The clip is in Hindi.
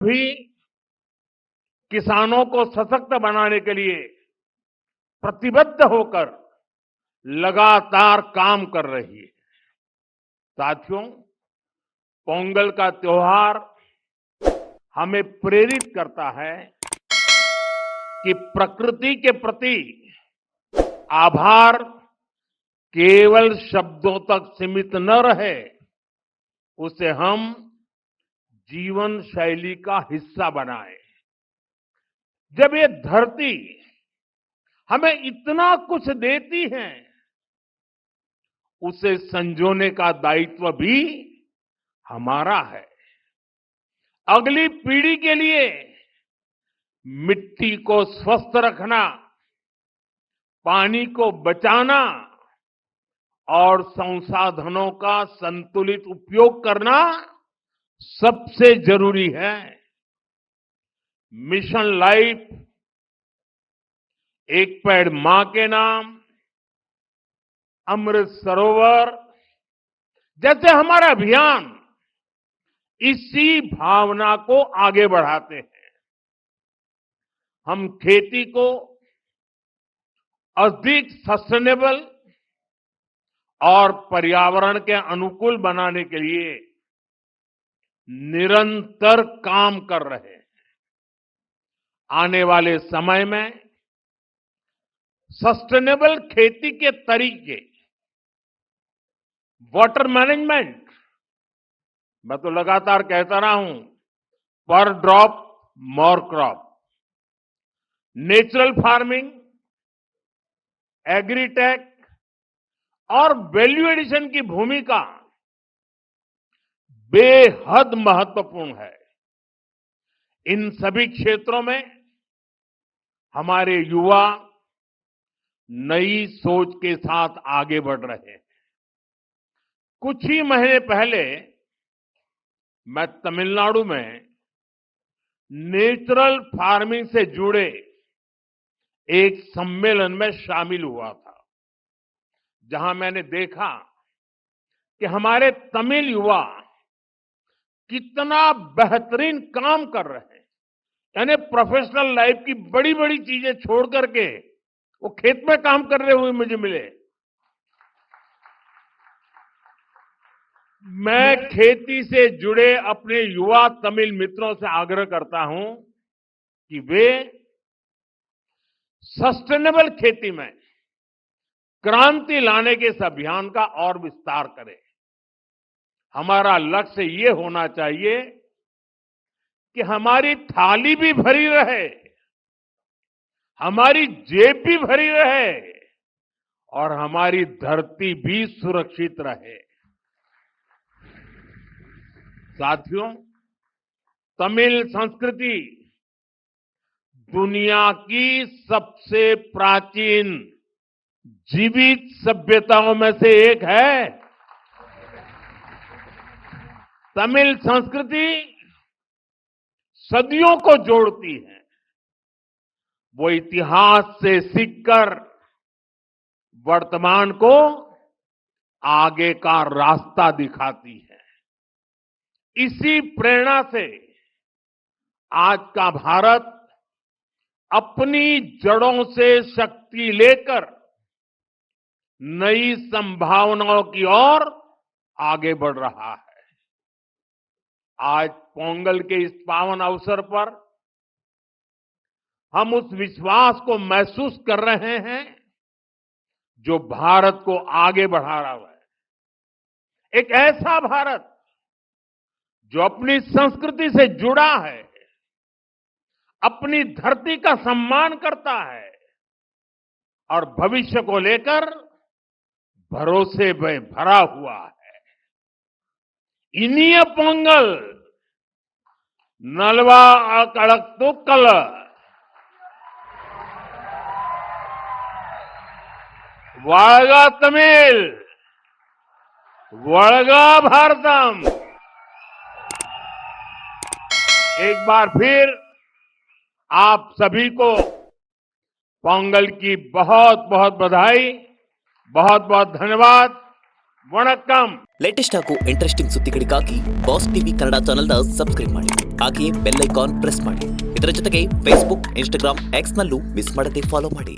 भी किसानों को सशक्त बनाने के लिए प्रतिबद्ध होकर लगातार काम कर रही है। साथियों, पोंगल का त्योहार हमें प्रेरित करता है कि प्रकृति के प्रति आभार केवल शब्दों तक सीमित न रहे, उसे हम जीवन शैली का हिस्सा बनाएं। जब ये धरती हमें इतना कुछ देती है, उसे संजोने का दायित्व भी हमारा है। अगली पीढ़ी के लिए मिट्टी को स्वस्थ रखना, पानी को बचाना और संसाधनों का संतुलित उपयोग करना सबसे जरूरी है। मिशन लाइफ, एक पेड़ मां के नाम, अमृत सरोवर जैसे हमारा अभियान इसी भावना को आगे बढ़ाते हैं। हम खेती को अधिक सस्टेनेबल और पर्यावरण के अनुकूल बनाने के लिए निरंतर काम कर रहे हैं। आने वाले समय में सस्टेनेबल खेती के तरीके, वाटर मैनेजमेंट, मैं तो लगातार कहता रहा हूं, पर drop more crop, natural farming, agritech और वैल्यू एडिशन की भूमिका बेहद महत्वपूर्ण है। इन सभी क्षेत्रों में हमारे युवा नई सोच के साथ आगे बढ़ रहे हैं। कुछ ही महीने पहले मैं तमिलनाडु में नेचुरल फार्मिंग से जुड़े एक सम्मेलन में शामिल हुआ था, जहां मैंने देखा कि हमारे तमिल युवा कितना बेहतरीन काम कर रहे हैं। यानी प्रोफेशनल लाइफ की बड़ी बड़ी चीजें छोड़ करके वो खेत में काम कर रहे हुए मुझे मिले। मैं खेती से जुड़े अपने युवा तमिल मित्रों से आग्रह करता हूं कि वे सस्टेनेबल खेती में क्रांति लाने के इस अभियान का और विस्तार करें। हमारा लक्ष्य ये होना चाहिए कि हमारी थाली भी भरी रहे, हमारी जेब भी भरी रहे और हमारी धरती भी सुरक्षित रहे। साथियों, तमिल संस्कृति दुनिया की सबसे प्राचीन जीवित सभ्यताओं में से एक है। तमिल संस्कृति सदियों को जोड़ती है। वो इतिहास से सीखकर वर्तमान को आगे का रास्ता दिखाती है। इसी प्रेरणा से आज का भारत अपनी जड़ों से शक्ति लेकर नई संभावनाओं की ओर आगे बढ़ रहा है। आज पोंगल के इस पावन अवसर पर हम उस विश्वास को महसूस कर रहे हैं जो भारत को आगे बढ़ा रहा है। एक ऐसा भारत जो अपनी संस्कृति से जुड़ा है, अपनी धरती का सम्मान करता है और भविष्य को लेकर भरोसे में भरा हुआ है। इनिय पोंगल नलवा अकड़क्तुक्कल, वाळगा तमिल, वळगा भारतम। एक बार फिर आप सभी को पोंगल की बहुत बहुत बधाई, बहुत बहुत धन्यवाद। वणक्कम। ಲೇಟೆಸ್ಟ್ ಹಾಗೂ ಇಂಟ್ರೆಸ್ಟಿಂಗ್ ಸುದ್ದಿಗಳಿಗಾಗಿ ಬಾಸ್ ಟಿವಿ ಕನ್ನಡ ಚಾನೆಲ್ನ ಸಬ್ಸ್ಕ್ರೈಬ್ ಮಾಡಿ. ಹಾಗೆಯೇ ಬೆಲ್ ಐಕಾನ್ ಪ್ರೆಸ್ ಮಾಡಿ. ಇದರ ಜೊತೆಗೆ ಫೇಸ್ಬುಕ್, ಇನ್ಸ್ಟಾಗ್ರಾಮ್, ಎಕ್ಸ್ ನಲ್ಲೂ ಮಿಸ್ ಮಾಡದೆ ಫಾಲೋ ಮಾಡಿ.